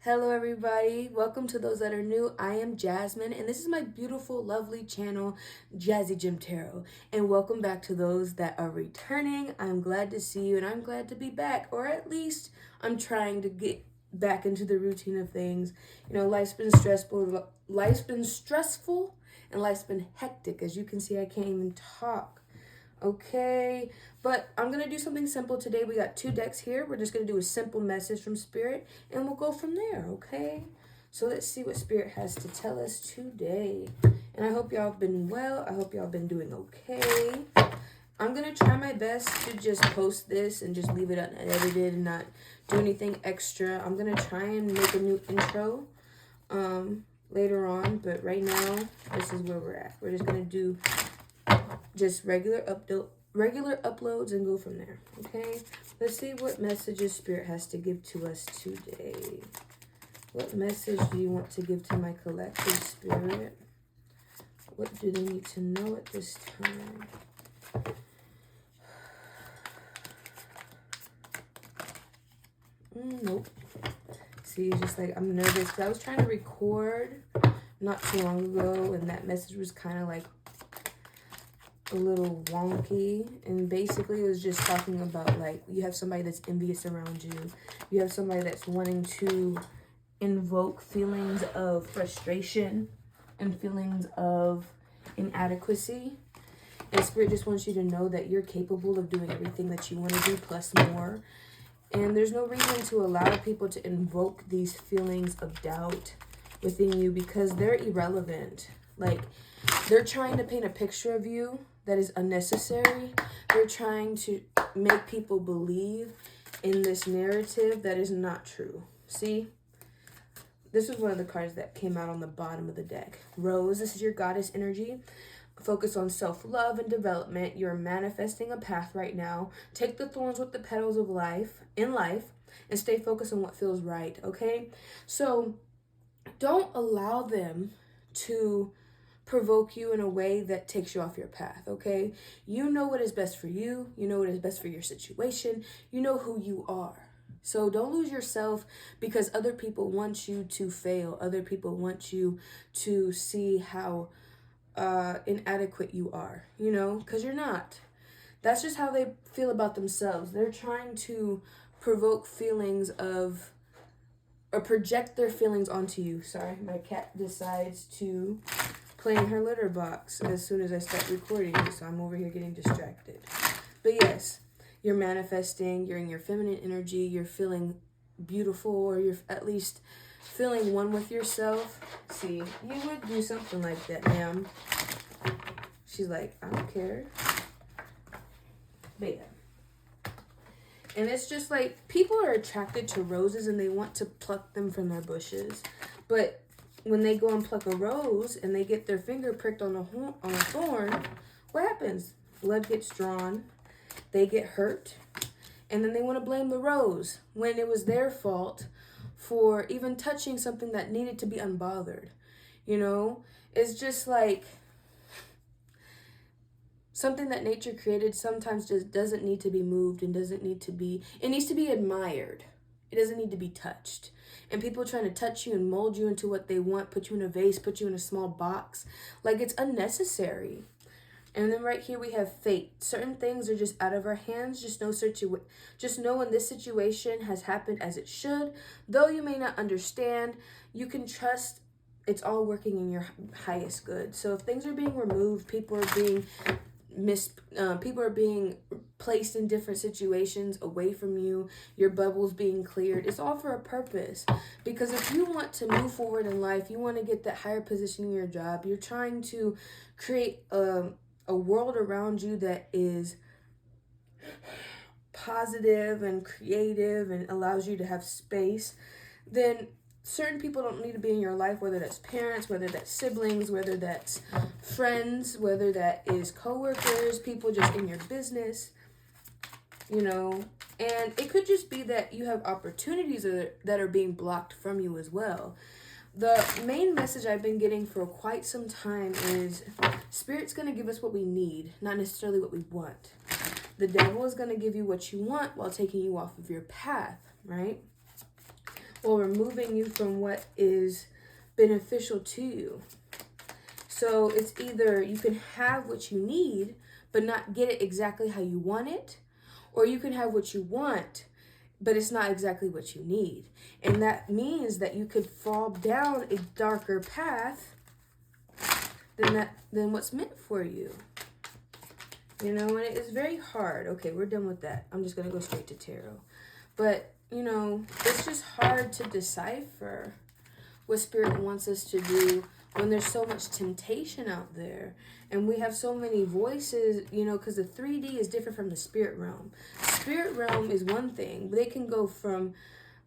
Hello everybody, welcome to those that are new. I am Jasmine and this is my beautiful, lovely channel, Jazzy Gem Tarot. And welcome back to those that are returning. I'm glad to see you and I'm glad to be back, or at least I'm trying to get back into the routine of things. You know, life's been stressful and life's been hectic. As you can see, I can't even talk. Okay, but I'm going to do something simple today. We got two decks here. We're just going to do a simple message from Spirit, and we'll go from there, okay? So let's see what Spirit has to tell us today. And I hope y'all have been well. I hope y'all have been doing okay. I'm going to try my best to just post this and just leave it unedited and not do anything extra. I'm going to try and make a new intro later on, but right now, this is where we're at. We're just going to do just regular uploads and go from there. Okay, let's see what messages Spirit has to give to us today. What message do you want to give to my collective, Spirit? What do they need to know at this time? Nope. See, it's just like I'm nervous because I was trying to record not too long ago and that message was kind of like a little wonky, and basically it was just talking about like you have somebody that's envious around you, you have somebody that's wanting to invoke feelings of frustration and feelings of inadequacy, and Spirit just wants you to know that you're capable of doing everything that you want to do plus more, and there's no reason to allow people to invoke these feelings of doubt within you because they're irrelevant. Like, they're trying to paint a picture of you that is unnecessary. They're trying to make people believe in this narrative that is not true. See? This is one of the cards that came out on the bottom of the deck. Rose, this is your goddess energy. Focus on self-love and development. You're manifesting a path right now. Take the thorns with the petals of life, and stay focused on what feels right, okay? So don't allow them to provoke you in a way that takes you off your path, okay? You know what is best for you. You know what is best for your situation. You know who you are. So don't lose yourself because other people want you to fail. Other people want you to see how inadequate you are, you know, because you're not. That's just how they feel about themselves. They're trying to provoke feelings of, or project their feelings onto you. Sorry, my cat decides to play in her litter box as soon as I start recording, so I'm over here getting distracted. But yes, you're manifesting, you're in your feminine energy, you're feeling beautiful, or you're at least feeling one with yourself. See, you would do something like that, ma'am. She's like, I don't care. But yeah. And it's just like, people are attracted to roses and they want to pluck them from their bushes. But when they go and pluck a rose and they get their finger pricked on a thorn, what happens? Blood gets drawn, they get hurt, and then they want to blame the rose when it was their fault for even touching something that needed to be unbothered. You know, it's just like something that nature created sometimes just doesn't need to be moved and it needs to be admired. It doesn't need to be touched. And people trying to touch you and mold you into what they want, put you in a vase, put you in a small box, like it's unnecessary. And then right here we have fate. Certain things are just out of our hands. Just know when this situation has happened as it should. Though you may not understand, you can trust it's all working in your highest good. So if things are being removed, people are being placed in different situations away from you, your bubble's being cleared, it's all for a purpose. Because if you want to move forward in life, you want to get that higher position in your job, you're trying to create a world around you that is positive and creative and allows you to have space, then certain people don't need to be in your life, whether that's parents, whether that's siblings, whether that's friends, whether that is coworkers, people just in your business, you know. And it could just be that you have opportunities that are being blocked from you as well. The main message I've been getting for quite some time is Spirit's going to give us what we need, not necessarily what we want. The devil is going to give you what you want while taking you off of your path, right? or removing you from what is beneficial to you. So it's either you can have what you need, but not get it exactly how you want it, or you can have what you want, but it's not exactly what you need. And that means that you could fall down a darker path than what's meant for you. You know, and it is very hard. Okay, we're done with that. I'm just going to go straight to tarot. But, you know, it's just hard to decipher what Spirit wants us to do when there's so much temptation out there. And we have so many voices, you know, because the 3D is different from the spirit realm. Spirit realm is one thing, but they can go from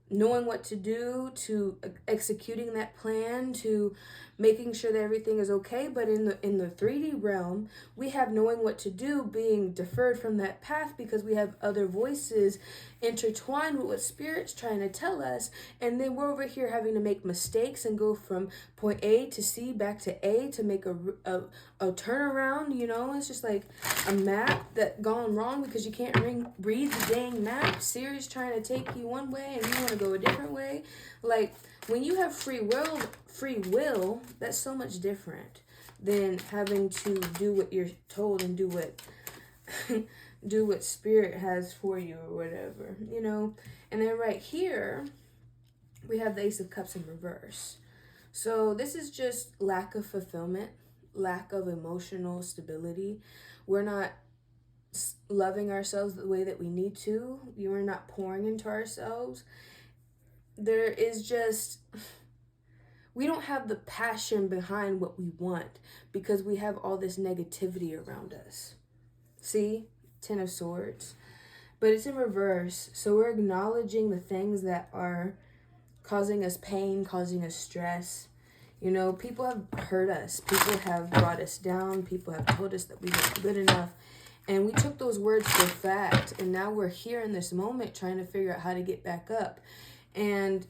knowing what to do to executing that plan to making sure that everything is okay. But in the 3D realm, we have knowing what to do being deferred from that path because we have other voices intertwined with what Spirit's trying to tell us. And then we're over here having to make mistakes and go from point A to C back to A to make a turnaround. You know, it's just like a map that gone wrong because you can't read the dang map. Siri's trying to take you one way and you want to go a different way. Like, when you have free will, that's so much different than having to do what you're told and do what do what Spirit has for you or whatever, you know. And then right here we have the Ace of Cups in reverse. So this is just lack of fulfillment, lack of emotional stability. We're not loving ourselves the way that we need to. We're not pouring into ourselves. There is just, we don't have the passion behind what we want because we have all this negativity around us. See? 10 of Swords. But it's in reverse. So we're acknowledging the things that are causing us pain, causing us stress. You know, people have hurt us. People have brought us down. People have told us that we weren't good enough. And we took those words for fact. And now we're here in this moment trying to figure out how to get back up. And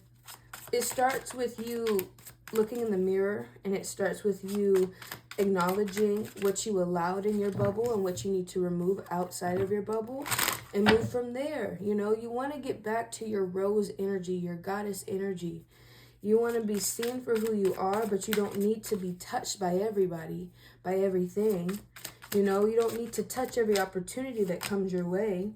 it starts with you looking in the mirror, and it starts with you acknowledging what you allowed in your bubble and what you need to remove outside of your bubble and move from there. You know, you want to get back to your rose energy, your goddess energy. You want to be seen for who you are, but you don't need to be touched by everybody, by everything. You know, you don't need to touch every opportunity that comes your way.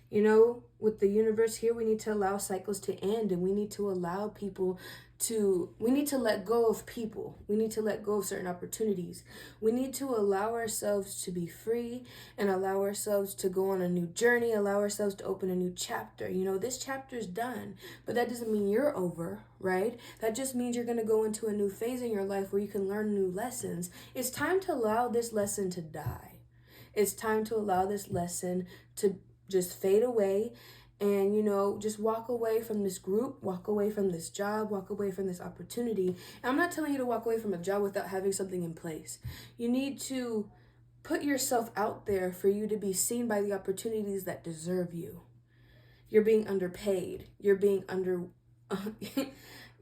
You know, with the universe here, we need to allow cycles to end, and we need to allow people to, we need to let go of people. We need to let go of certain opportunities. We need to allow ourselves to be free and allow ourselves to go on a new journey, allow ourselves to open a new chapter. You know, this chapter is done, but that doesn't mean you're over, right? That just means you're going to go into a new phase in your life where you can learn new lessons. It's time to allow this lesson to die. It's time to allow this lesson to just fade away and, you know, just walk away from this group, walk away from this job, walk away from this opportunity. And I'm not telling you to walk away from a job without having something in place. You need to put yourself out there for you to be seen by the opportunities that deserve you. You're being underpaid. You're being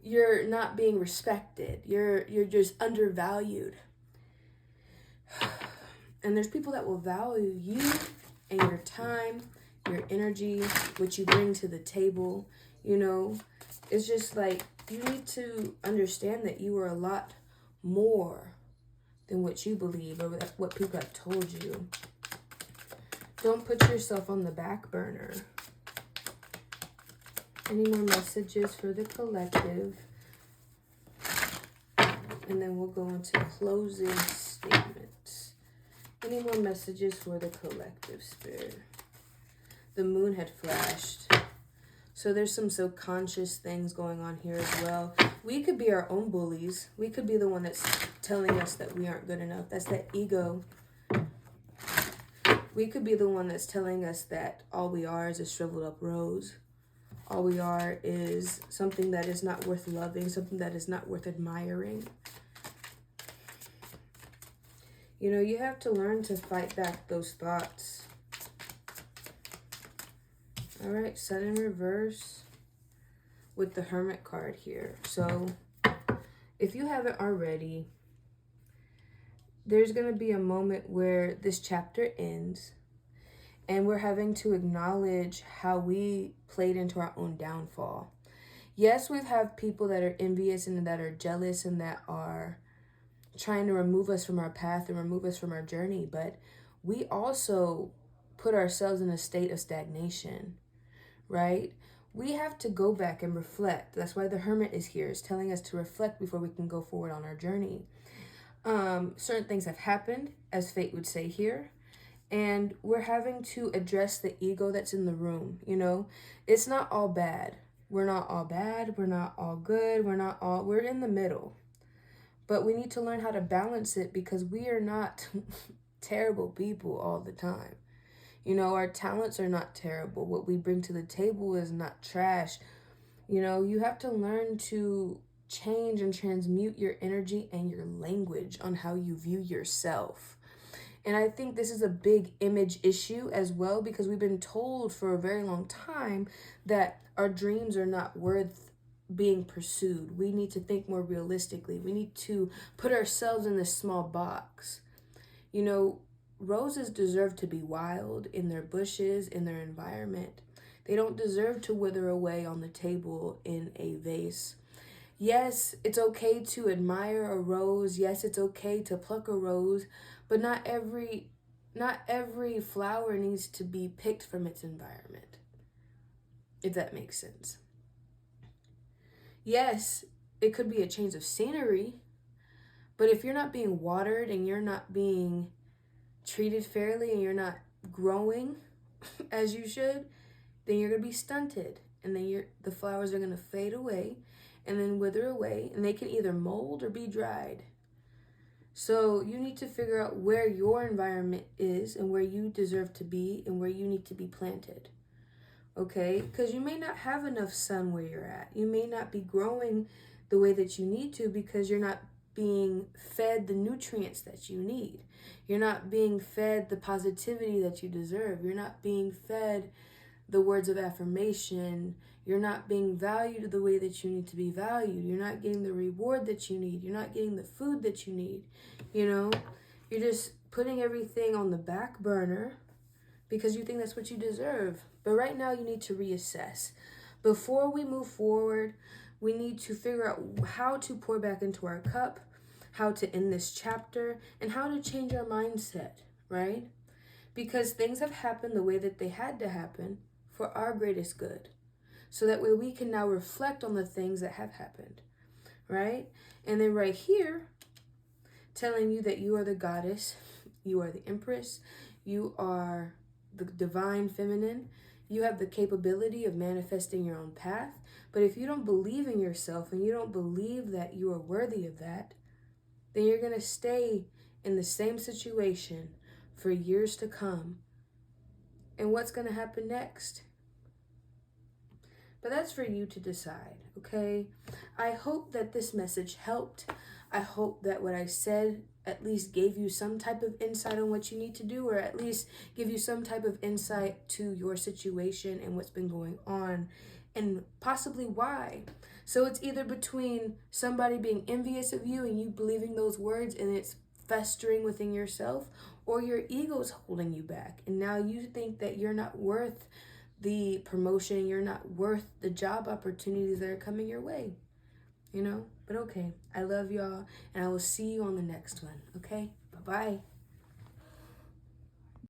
you're not being respected. You're just undervalued. And there's people that will value you and your time, your energy, what you bring to the table. You know, it's just like you need to understand that you are a lot more than what you believe or what people have told you. Don't put yourself on the back burner. Any more messages for the collective? And then we'll go into closing statements. Any more messages for the collective, Spirit? The moon had flashed. So there's some subconscious things going on here as well. We could be our own bullies. We could be the one that's telling us that we aren't good enough. That's that ego. We could be the one that's telling us that all we are is a shriveled up rose. All we are is something that is not worth loving, something that is not worth admiring. You know, you have to learn to fight back those thoughts. All right, Sun in reverse with the Hermit card here. So if you haven't already, there's going to be a moment where this chapter ends and we're having to acknowledge how we played into our own downfall. Yes, we have people that are envious and that are jealous and that are trying to remove us from our path and remove us from our journey, but we also put ourselves in a state of stagnation, right? We have to go back and reflect. That's why the hermit is here, is telling us to reflect before we can go forward on our journey. Certain things have happened, as fate would say here, and we're having to address the ego that's in the room. You know, it's not all bad. We're not all bad. We're not all good. We're in the middle. But we need to learn how to balance it, because we are not terrible people all the time. You know, our talents are not terrible. What we bring to the table is not trash. You know, you have to learn to change and transmute your energy and your language on how you view yourself. And I think this is a big image issue as well, because we've been told for a very long time that our dreams are not worth being pursued. We need to think more realistically. We need to put ourselves in this small box. You know, roses deserve to be wild in their bushes, in their environment. They don't deserve to wither away on the table in a vase. Yes, it's okay to admire a rose. Yes, it's okay to pluck a rose, but not every flower needs to be picked from its environment, if that makes sense. Yes, it could be a change of scenery, but if you're not being watered and you're not being treated fairly and you're not growing as you should, then you're going to be stunted, and then the flowers are going to fade away and then wither away, and they can either mold or be dried. So you need to figure out where your environment is and where you deserve to be and where you need to be planted. Okay? Because you may not have enough sun where you're at. You may not be growing the way that you need to because you're not being fed the nutrients that you need. You're not being fed the positivity that you deserve. You're not being fed the words of affirmation. You're not being valued the way that you need to be valued. You're not getting the reward that you need. You're not getting the food that you need. You know, you're just putting everything on the back burner because you think that's what you deserve. But right now you need to reassess. Before we move forward, we need to figure out how to pour back into our cup, how to end this chapter, and how to change our mindset, right? Because things have happened the way that they had to happen for our greatest good. So that way we can now reflect on the things that have happened, right? And then right here, telling you that you are the goddess, you are the empress, you are the divine feminine, you have the capability of manifesting your own path. But if you don't believe in yourself and you don't believe that you are worthy of that, then you're going to stay in the same situation for years to come. And what's going to happen next? But that's for you to decide, okay? I hope that this message helped. I hope that what I said at least gave you some type of insight on what you need to do, or at least give you some type of insight to your situation and what's been going on and possibly why. So it's either between somebody being envious of you and you believing those words and it's festering within yourself, or your ego's holding you back and now you think that you're not worth the promotion, you're not worth the job opportunities that are coming your way, you know? But okay, I love y'all, and I will see you on the next one, okay? Bye-bye.